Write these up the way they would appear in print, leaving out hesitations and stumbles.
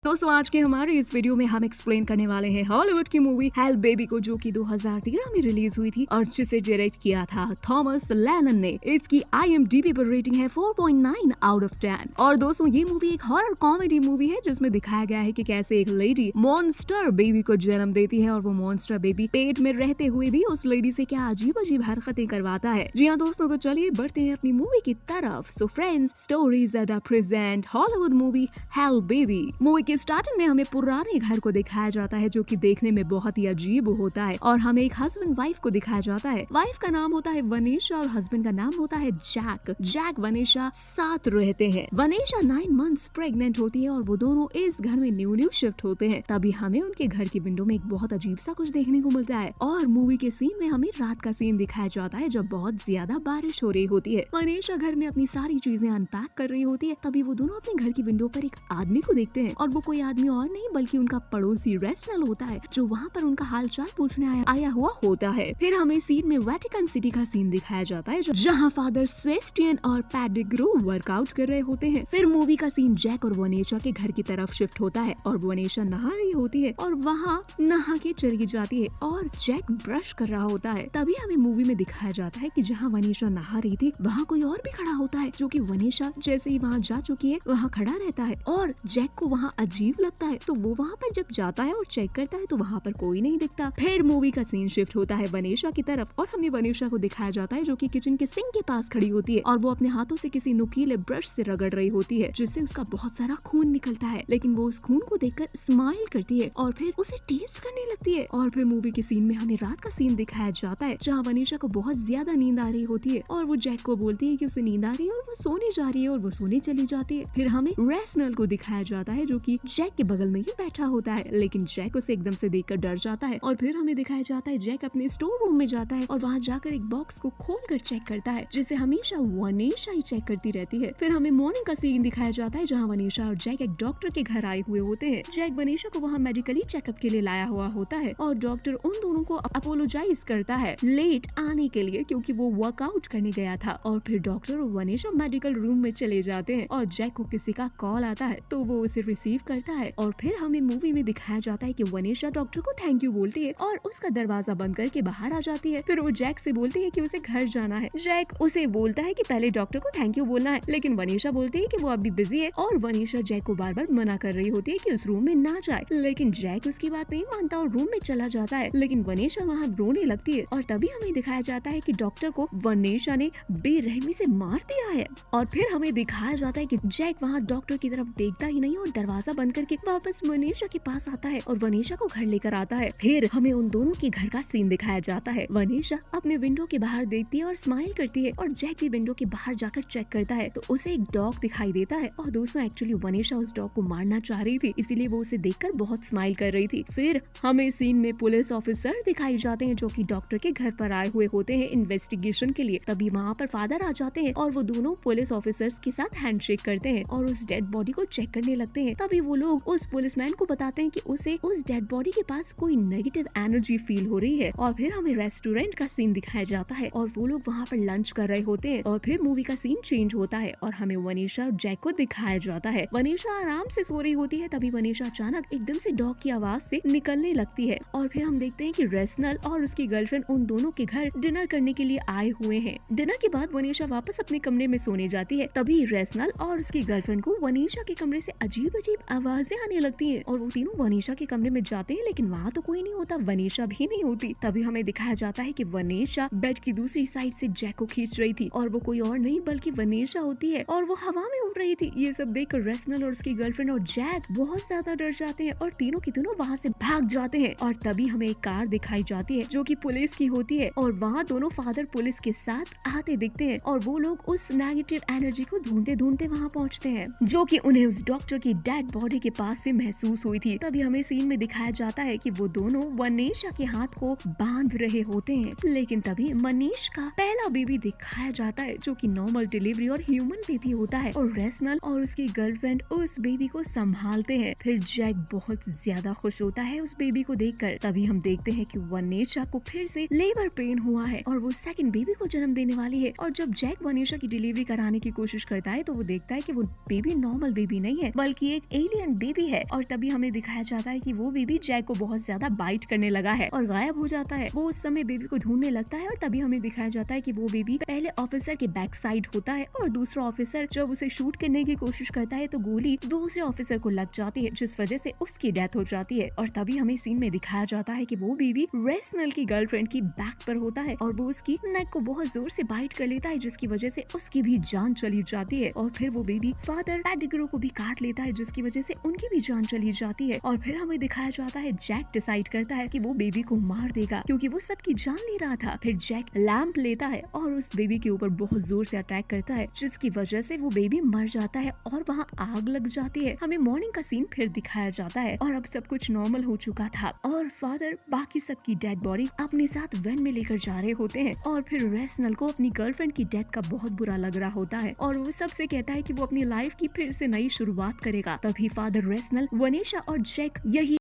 दोस्तों आज के हमारे इस वीडियो में हम एक्सप्लेन करने वाले हैं हॉलीवुड की मूवी हेल बेबी को, जो कि 2013 में रिलीज हुई थी और जिसे डायरेक्ट किया था थॉमस लैनन ने। इसकी IMDb पर रेटिंग है 4.9 आउट ऑफ 10। और दोस्तों ये मूवी एक हॉरर कॉमेडी मूवी है जिसमें दिखाया गया है कि कैसे एक लेडी मॉन्स्टर बेबी को जन्म देती है और वो मॉन्स्टर बेबी पेट में रहते हुए भी उस लेडी से क्या अजीब अजीब हरकतें करवाता है। जी हाँ दोस्तों, तो चलिए बढ़ते हैं अपनी मूवी की तरफ। So friends, stories that are present Hollywood movie Hell Baby. Movie के स्टार्टिंग में हमें पुराने घर को दिखाया जाता है जो कि देखने में बहुत ही अजीब होता है और हमें एक हस्बैंड वाइफ को दिखाया जाता है। वाइफ का नाम होता है वनीशा और हस्बैंड का नाम होता है जैक वनीशा साथ रहते हैं। वनीशा 9 मंथ्स प्रेग्नेंट होती है और वो दोनों इस घर में न्यू शिफ्ट होते हैं। तभी हमें उनके घर की विंडो में एक बहुत अजीब सा कुछ देखने को मिलता है और मूवी के सीन में हमें रात का सीन दिखाया जाता है जब बहुत ज्यादा बारिश हो रही होती है। वनीशा घर में अपनी सारी चीजें अनपैक कर रही होती है। तभी वो दोनों अपने घर की विंडो पर एक आदमी को देखते हैं और वो कोई आदमी और नहीं बल्कि उनका पड़ोसी रेस्नल होता है जो वहाँ पर उनका हालचाल पूछने आया हुआ होता है। फिर हमें सीन में वेटिकन सिटी का सीन दिखाया जाता है जहाँ फादर स्वेस्टियन और पैडिग्रो वर्कआउट कर रहे होते हैं। फिर मूवी का सीन जैक और वनीशा के घर की तरफ शिफ्ट होता है और वनीशा नहा रही होती है और वहाँ नहा के चली जाती है और जैक ब्रश कर रहा होता है। तभी हमें मूवी में दिखाया जाता है कि जहाँ वनीशा नहा रही थी वहाँ कोई और भी खड़ा होता है जो कि वनीशा जैसे ही वहाँ जा चुकी है वहाँ खड़ा रहता है और जैक को वहाँ अजीब लगता है। तो वो वहाँ पर जब जाता है और चेक करता है तो वहाँ पर कोई नहीं दिखता। फिर मूवी का सीन शिफ्ट होता है वनीशा की तरफ और हमें वनीशा को दिखाया जाता है जो कि किचन के सिंक के पास खड़ी होती है और वो अपने हाथों से किसी नुकीले ब्रश से रगड़ रही होती है जिससे उसका बहुत सारा खून निकलता है। लेकिन वो उस खून को देखकर स्माइल करती है और फिर उसे टेस्ट करने लगती है। और फिर मूवी के सीन में हमें रात का सीन दिखाया जाता है जहाँ वनीशा को बहुत ज्यादा नींद आ रही होती है और वो जैक को बोलती है कि उसे नींद आ रही है और वो सोने जा रही है और वो सोने चली जाती है। फिर हमें रेस्नल को दिखाया जाता है जो कि जैक के बगल में ही बैठा होता है, लेकिन जैक उसे एकदम से देखकर डर जाता है। और फिर हमें दिखाया जाता है जैक अपने स्टोर रूम में जाता है और वहाँ जाकर एक बॉक्स को खोलकर चेक करता है जिसे हमेशा वनीशा ही चेक करती रहती है। फिर हमें मॉर्निंग का सीन दिखाया जाता है जहाँ वनीशा और जैक एक डॉक्टर के घर आए हुए होते हैं। जैक वनीशा को वहाँ मेडिकली चेकअप के लिए लाया हुआ होता है और डॉक्टर उन दोनों को अपोलोजाइज करता है लेट आने के लिए क्योंकि वो वर्कआउट करने गया था। और फिर डॉक्टर और वनीशा मेडिकल रूम में चले जाते हैं और जैक को किसी का कॉल आता है तो वो उसे रिसीव करता है। और फिर हमें मूवी में दिखाया जाता है कि वनीशा डॉक्टर को थैंक यू बोलती है और उसका दरवाजा बंद करके बाहर आ जाती है। फिर वो जैक से बोलती है कि उसे घर जाना है। जैक उसे बोलता है कि पहले डॉक्टर को थैंक यू बोलना है, लेकिन वनीशा बोलती है कि वो अभी बिजी है और वनीशा जैक को बार बार मना कर रही होती है कि उस रूम में ना जाए। लेकिन जैक उसकी बात नहीं मानता और रूम में चला जाता है, लेकिन वनीशा वहाँ रोने लगती है। और तभी हमें दिखाया जाता है कि डॉक्टर को वनीशा ने बेरहमी से मार दिया है। और फिर हमें दिखाया जाता है कि जैक वहाँ डॉक्टर की तरफ देखता ही नहीं और दरवाजा बंद करके वापस वनीशा के पास आता है और वनीशा को घर लेकर आता है। फिर हमें उन दोनों के घर का सीन दिखाया जाता है। वनीशा अपने विंडो के बाहर देखती है और स्माइल करती है और जैक भी विंडो के बाहर जाकर चेक करता है तो उसे एक डॉग दिखाई देता है। और दोस्तों एक्चुअली वनीशा उस डॉग को मारना चाह रही थी, इसीलिए वो उसे देखकर बहुत स्माइल कर रही थी। फिर हमें सीन में पुलिस ऑफिसर दिखाई जाते हैं जो कि डॉक्टर के घर पर आए हुए होते हैं इन्वेस्टिगेशन के लिए। तभी वहाँ पर फादर आ जाते हैं और वो दोनों पुलिस ऑफिसर्स के साथ हैंडशेक करते हैं और उस डेड बॉडी को चेक करने लगते हैं। तभी वो लोग उस पुलिसमैन को बताते हैं कि उसे उस डेड बॉडी के पास कोई नेगेटिव एनर्जी फील हो रही है। और फिर हमें रेस्टोरेंट का सीन दिखाया जाता है और वो लोग वहाँ पर लंच कर रहे होते हैं। और फिर मूवी का सीन चेंज होता है और हमें वनीशा और जैक को दिखाया जाता है। वनीशा आराम से सो रही होती है, तभी वनीशा अचानक एकदम से डॉग की आवाज से निकलने लगती है। और फिर हम देखते हैं कि रेस्नल और उसकी गर्लफ्रेंड उन दोनों के घर डिनर करने के लिए आए हुए हैं। डिनर के बाद वनीशा वापस अपने कमरे में सोने जाती है। तभी रेस्नल और उसकी गर्लफ्रेंड को वनीशा के कमरे से अजीब अजीब आवाजें आने लगती है और वो तीनों वनीशा के कमरे में जाते हैं, लेकिन वहाँ तो कोई नहीं होता, वनीशा भी नहीं होती। तभी हमें दिखाया जाता है कि वनीशा बेड की दूसरी साइड से जैक को खींच रही थी और वो कोई और नहीं बल्कि वनीशा होती है और वो हवा में उड़ रही थी। ये सब देखकर रेस्नल और उसकी गर्लफ्रेंड और जैक बहुत ज्यादा डर जाते हैं और तीनों की तीनों वहाँ से भाग जाते हैं। और तभी हमें एक कार दिखाई जाती है जो कि पुलिस की होती है और वहाँ दोनों फादर पुलिस के साथ आते दिखते हैं और वो लोग उस नेगेटिव एनर्जी को ढूंढते ढूंढते वहाँ पहुँचते हैं जो कि उन्हें उस डॉक्टर की डेड बॉडी के पास से महसूस हुई थी। तभी हमें सीन में दिखाया जाता है कि वो दोनों वनीशा के हाथ को बांध रहे होते हैं, लेकिन तभी मनीष का पहला बेबी दिखाया जाता है जो कि नॉर्मल डिलीवरी और ह्यूमन बेबी होता है। और रेसनल और उसकी गर्लफ्रेंड उस बेबी को संभालते हैं। फिर जैक बहुत ज्यादा खुश होता है उस बेबी को देखकर। तभी हम देखते हैं कि वनेशा को फिर से लेबर पेन हुआ है और वो सेकंड बेबी को जन्म देने वाली है। और जब जैक वनेशा की डिलीवरी कराने की कोशिश करता है तो वो देखता है कि वो बेबी नॉर्मल बेबी नहीं है बल्कि एक एलियन बेबी है। और तभी हमें दिखाया जाता है कि वो बेबी जैक को बहुत ज्यादा बाइट करने लगा है और गायब हो जाता है। वो उस समय बेबी को ढूंढने लगता है और तभी हमें दिखाया जाता है कि वो बेबी पहले ऑफिसर के बैक साइड होता है और दूसरा ऑफिसर जब उसे शूट करने की कोशिश करता है तो गोली दूसरे ऑफिसर को लग जाती है जिस वजह से उसकी डेथ हो जाती है। और तभी हमें सीन में दिखाया जाता है कि वो बेबी रेसनल की गर्लफ्रेंड की बैक पर होता है और वो उसकी नेक को बहुत जोर से बाइट कर लेता है जिसकी वजह से उसकी भी जान चली जाती है। और फिर वो बेबी फादर पेटिग्रो को भी काट लेता है जिसकी वजह से उनकी भी जान चली जाती है। और फिर हमें दिखाया जाता है जैक डिसाइड करता है कि वो बेबी को मार देगा क्योंकि वो सबकी जान ले रहा था। फिर जैक लैंप लेता है और उस बेबी के ऊपर बहुत जोर से अटैक करता है जिसकी वजह से वो बेबी मर जाता है और वहाँ आग लग जाती है। हमें मॉर्निंग का सीन फिर दिखाया जाता है और अब सब कुछ नॉर्मल हो चुका था और फादर बाकी सबकी डेड बॉडी अपने साथ वैन में लेकर जा रहे होते हैं। और फिर रेसनल को अपनी गर्लफ्रेंड की डेथ का बहुत बुरा लग रहा होता है और वो सबसे कहता है कि वो अपनी लाइफ की फिर से नई शुरुआत करेगा। तभी फादर रेसनल वनेशा और जैक यही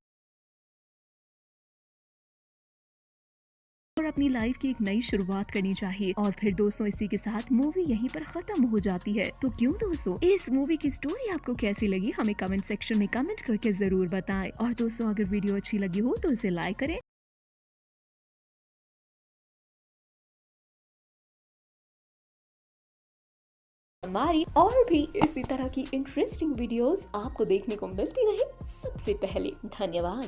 और अपनी लाइफ की एक नई शुरुआत करनी चाहिए। और फिर दोस्तों इसी के साथ मूवी यहीं पर खत्म हो जाती है। तो क्यों दोस्तों इस मूवी की स्टोरी आपको कैसी लगी हमें कमेंट सेक्शन में कमेंट करके जरूर बताएं। और दोस्तों अगर वीडियो अच्छी लगी हो तो इसे लाइक करें। हमारी और भी इसी तरह की इंटरेस्टिंग वीडियोस आपको देखने को मिलती रहे सबसे पहले। धन्यवाद।